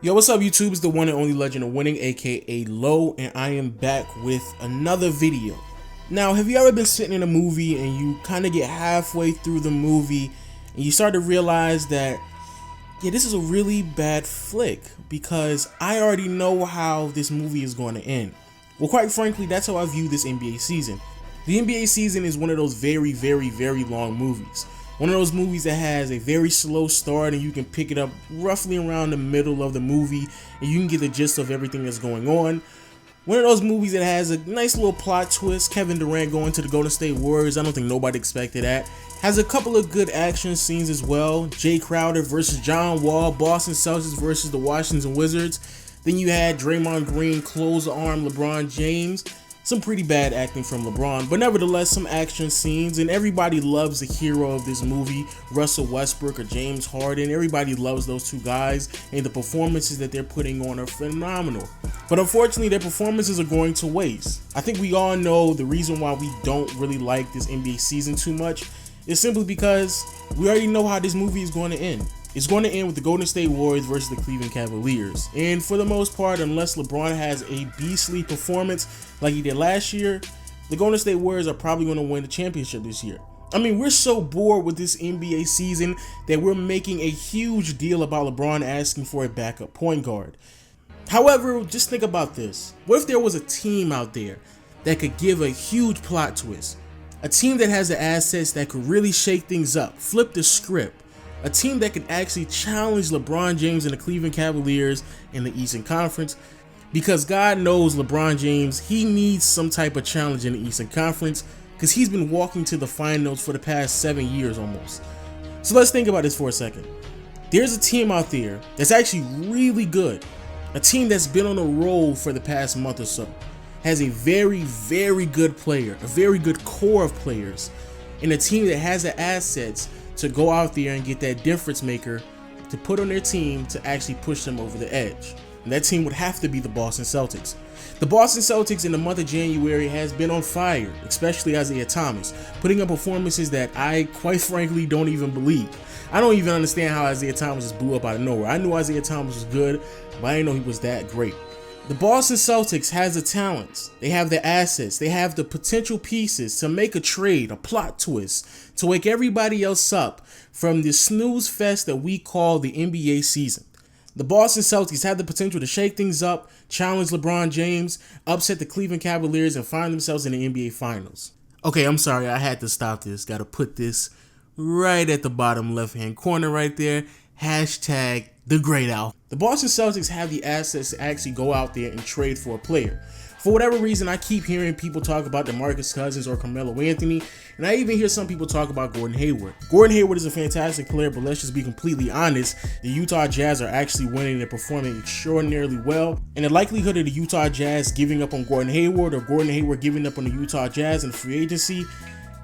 Yo, what's up YouTube? It's the one and only legend of winning, aka Low, and I am back with another video. Now, have you ever been sitting in a movie and you kind of get halfway through the movie and you start to realize that, yeah, this is a really bad flick because I already know how this movie is going to end? Well, quite frankly, that's how I view this NBA season. The NBA season is one of those very long movies. One of those movies that has a very slow start and you can pick it up roughly around the middle of the movie and you can get the gist of everything that's going on. One of those movies that has a nice little plot twist, Kevin Durant going to the Golden State Warriors, I don't think nobody expected that. Has a couple of good action scenes as well, Jay Crowder versus John Wall, Boston Celtics versus the Washington Wizards. Then you had Draymond Green close arm LeBron James. Some pretty bad acting from LeBron, but nevertheless some action scenes, and everybody loves the hero of this movie, Russell Westbrook or James Harden. Everybody loves those two guys, and the performances that they're putting on are phenomenal. But unfortunately, their performances are going to waste. I think we all know the reason why we don't really like this NBA season too much is simply because we already know how this movie is going to end. It's going to end with the Golden State Warriors versus the Cleveland Cavaliers. And for the most part, unless LeBron has a beastly performance like he did last year, the Golden State Warriors are probably going to win the championship this year. I mean, we're so bored with this NBA season that we're making a huge deal about LeBron asking for a backup point guard. However, just think about this. What if there was a team out there that could give a huge plot twist? A team that has the assets that could really shake things up, flip the script. A team that could actually challenge LeBron James and the Cleveland Cavaliers in the Eastern Conference, because God knows LeBron James, he needs some type of challenge in the Eastern Conference because he's been walking to the finals for the past 7 years almost. So let's think about this for a second. There's a team out there that's actually really good, a team that's been on a roll for the past month or so, has a very good player, a very good core of players, and a team that has the assets to go out there and get that difference maker to put on their team to actually push them over the edge. And that team would have to be the Boston Celtics. The Boston Celtics in the month of January has been on fire, especially Isaiah Thomas, putting up performances that I quite frankly don't even believe. I don't even understand how Isaiah Thomas just blew up out of nowhere. I knew Isaiah Thomas was good, but I didn't know he was that great. The Boston Celtics has the talents, they have the assets, they have the potential pieces to make a trade, a plot twist, to wake everybody else up from the snooze fest that we call the NBA season. The Boston Celtics have the potential to shake things up, challenge LeBron James, upset the Cleveland Cavaliers, and find themselves in the NBA Finals. Okay, I'm sorry, I had to stop this. Gotta put this right at the bottom left-hand corner right there. Hashtag the Great Al. The Boston Celtics have the assets to actually go out there and trade for a player. For whatever reason, I keep hearing people talk about DeMarcus Cousins or Carmelo Anthony, and I even hear some people talk about Gordon Hayward. Gordon Hayward is a fantastic player, but let's just be completely honest, the Utah Jazz are actually winning and performing extraordinarily well, and the likelihood of the Utah Jazz giving up on Gordon Hayward or Gordon Hayward giving up on the Utah Jazz in free agency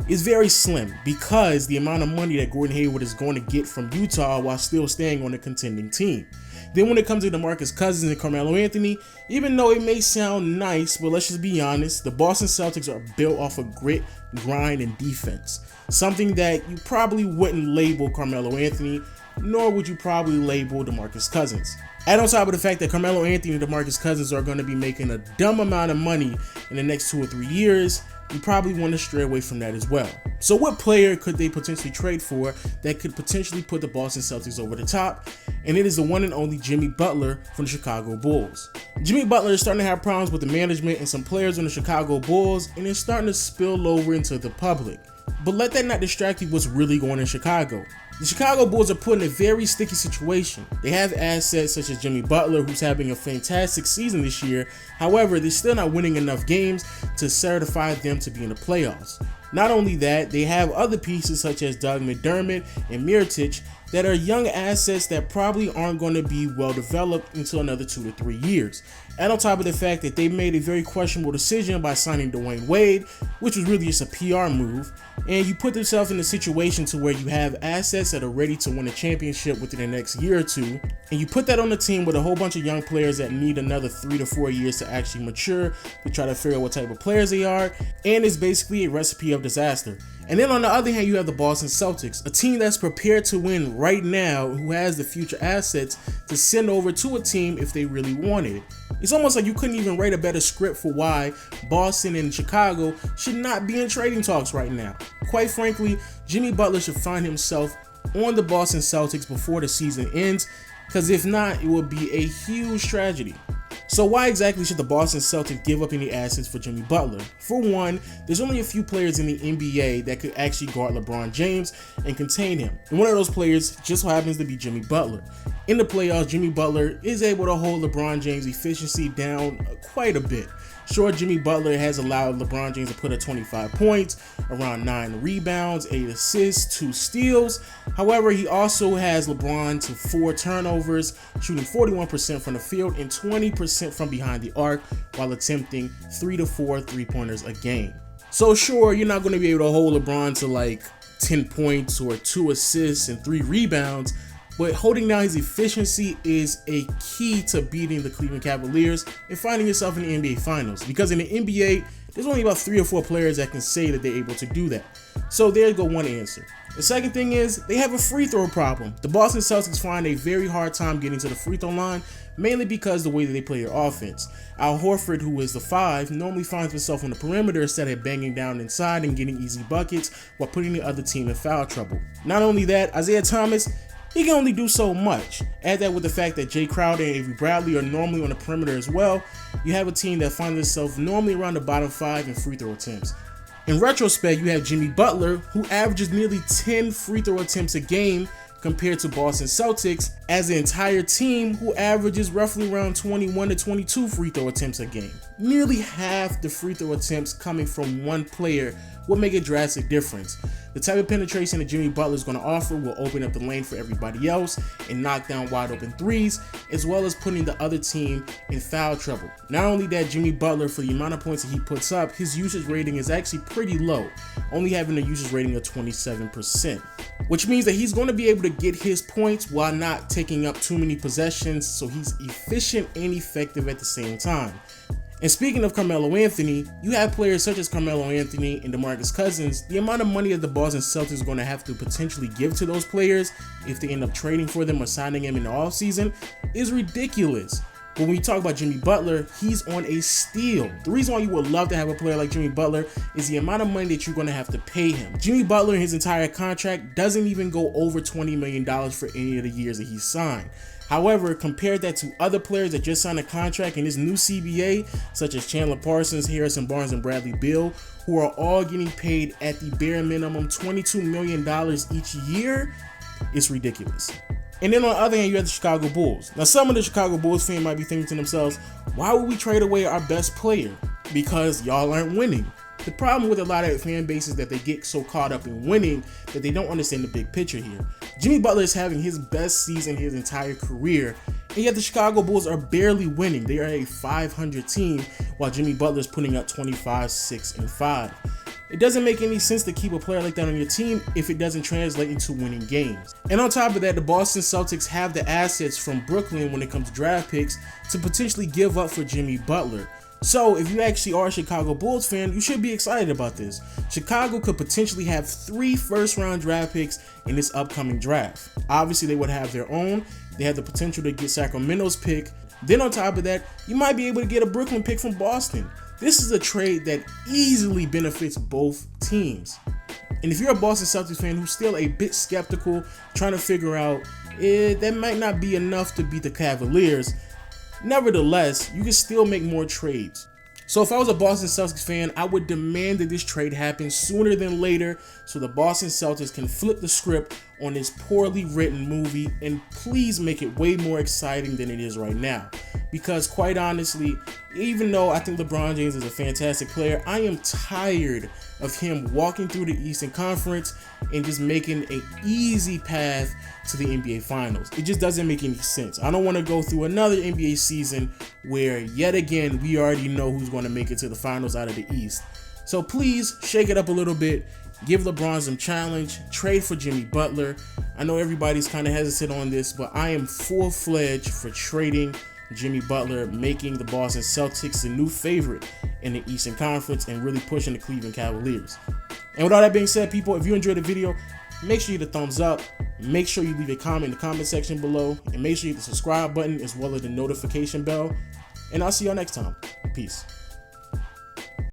is very slim because the amount of money that Gordon Hayward is going to get from Utah while still staying on a contending team. Then when it comes to DeMarcus Cousins and Carmelo Anthony, even though it may sound nice, but let's just be honest, the Boston Celtics are built off of grit, grind, and defense. Something that you probably wouldn't label Carmelo Anthony, nor would you probably label DeMarcus Cousins. Add on top of the fact that Carmelo Anthony and DeMarcus Cousins are going to be making a dumb amount of money in the next 2 or 3 years, you probably want to stray away from that as well. So what player could they potentially trade for that could potentially put the Boston Celtics over the top? And it is the one and only Jimmy Butler from the Chicago Bulls. Jimmy Butler is starting to have problems with the management and some players on the Chicago Bulls, and it's starting to spill over into the public. But let that not distract you what's really going on in Chicago. The Chicago Bulls are put in a very sticky situation. They have assets such as Jimmy Butler, who's having a fantastic season this year. However, they're still not winning enough games to certify them to be in the playoffs. Not only that, they have other pieces such as Doug McDermott and Mirotic that are young assets that probably aren't going to be well developed until another 2 to 3 years. And on top of the fact that they made a very questionable decision by signing Dwayne Wade, which was really just a PR move, and you put yourself in a situation to where you have assets that are ready to win a championship within the next year or two, and you put that on a team with a whole bunch of young players that need another 3 to 4 years to actually mature, to try to figure out what type of players they are, and it's basically a recipe of disaster. And then on the other hand, you have the Boston Celtics, a team that's prepared to win right now, who has the future assets to send over to a team if they really wanted it. It's almost like you couldn't even write a better script for why Boston and Chicago should not be in trading talks right now. Quite frankly, Jimmy Butler should find himself on the Boston Celtics before the season ends, because if not, it would be a huge tragedy. So why exactly should the Boston Celtics give up any assets for Jimmy Butler? For one, there's only a few players in the NBA that could actually guard LeBron James and contain him. And one of those players just so happens to be Jimmy Butler. In the playoffs, Jimmy Butler is able to hold LeBron James' efficiency down quite a bit. Sure, Jimmy Butler has allowed LeBron James to put up 25 points, around 9 rebounds, 8 assists, 2 steals. However, he also has LeBron to 4 turnovers, shooting 41% from the field and 20% from behind the arc while attempting 3 to 4 3-pointers a game. So sure, you're not going to be able to hold LeBron to like 10 points or 2 assists and 3 rebounds, but holding down his efficiency is a key to beating the Cleveland Cavaliers and finding yourself in the NBA Finals. Because in the NBA, there's only about 3 or 4 players that can say that they're able to do that. So there you go, one answer. The second thing is, they have a free throw problem. The Boston Celtics find a very hard time getting to the free throw line, mainly because of the way that they play their offense. Al Horford, who is the 5, normally finds himself on the perimeter instead of banging down inside and getting easy buckets while putting the other team in foul trouble. Not only that, Isaiah Thomas, he can only do so much. Add that with the fact that Jay Crowder and Avery Bradley are normally on the perimeter as well, you have a team that finds itself normally around the bottom 5 in free throw attempts. In retrospect, you have Jimmy Butler, who averages nearly 10 free throw attempts a game compared to Boston Celtics as an entire team who averages roughly around 21 to 22 free throw attempts a game. Nearly half the free throw attempts coming from one player will make a drastic difference. The type of penetration that Jimmy Butler is going to offer will open up the lane for everybody else and knock down wide open threes, as well as putting the other team in foul trouble. Not only that, Jimmy Butler, for the amount of points that he puts up, his usage rating is actually pretty low, only having a usage rating of 27%, which means that he's going to be able to get his points while not taking up too many possessions, so he's efficient and effective at the same time. And speaking of Carmelo Anthony, you have players such as Carmelo Anthony and DeMarcus Cousins. The amount of money that the Boston Celtics are going to have to potentially give to those players if they end up trading for them or signing them in the offseason is ridiculous. But when you talk about Jimmy Butler, he's on a steal. The reason why you would love to have a player like Jimmy Butler is the amount of money that you're going to have to pay him. Jimmy Butler, in his entire contract, doesn't even go over $20 million for any of the years that he's signed. However, compare that to other players that just signed a contract in this new CBA, such as Chandler Parsons, Harrison Barnes, and Bradley Beal, who are all getting paid at the bare minimum $22 million each year. It's ridiculous. And then on the other hand, you have the Chicago Bulls. Now, some of the Chicago Bulls fans might be thinking to themselves, why would we trade away our best player? Because y'all aren't winning. The problem with a lot of fan bases is that they get so caught up in winning that they don't understand the big picture here. Jimmy Butler is having his best season his entire career, and yet the Chicago Bulls are barely winning. They are a 500 team, while Jimmy Butler is putting up 25, 6, and 5. It doesn't make any sense to keep a player like that on your team if it doesn't translate into winning games. And on top of that, the Boston Celtics have the assets from Brooklyn when it comes to draft picks to potentially give up for Jimmy Butler. So if you actually are a Chicago Bulls fan, you should be excited about this. Chicago could potentially have 3 first-round draft picks in this upcoming draft. Obviously, they would have their own. They have the potential to get Sacramento's pick. Then on top of that, you might be able to get a Brooklyn pick from Boston. This is a trade that easily benefits both teams. And if you're a Boston Celtics fan who's still a bit skeptical, trying to figure out, that might not be enough to beat the Cavaliers, nevertheless, you can still make more trades. So if I was a Boston Celtics fan, I would demand that this trade happen sooner than later so the Boston Celtics can flip the script on this poorly written movie and please make it way more exciting than it is right now. Because quite honestly, even though I think LeBron James is a fantastic player, I am tired of him walking through the Eastern Conference and just making an easy path to the NBA Finals. It just doesn't make any sense. I don't want to go through another NBA season where yet again we already know who's going to make it to the Finals out of the East. So please shake it up a little bit. Give LeBron some challenge. Trade for Jimmy Butler. I know everybody's kind of hesitant on this, but I am full-fledged for trading Jimmy Butler, making the Boston Celtics the new favorite in the Eastern Conference and really pushing the Cleveland Cavaliers. And with all that being said, people, if you enjoyed the video, make sure you hit a thumbs up, make sure you leave a comment in the comment section below, and make sure you hit the subscribe button as well as the notification bell. And I'll see y'all next time. Peace.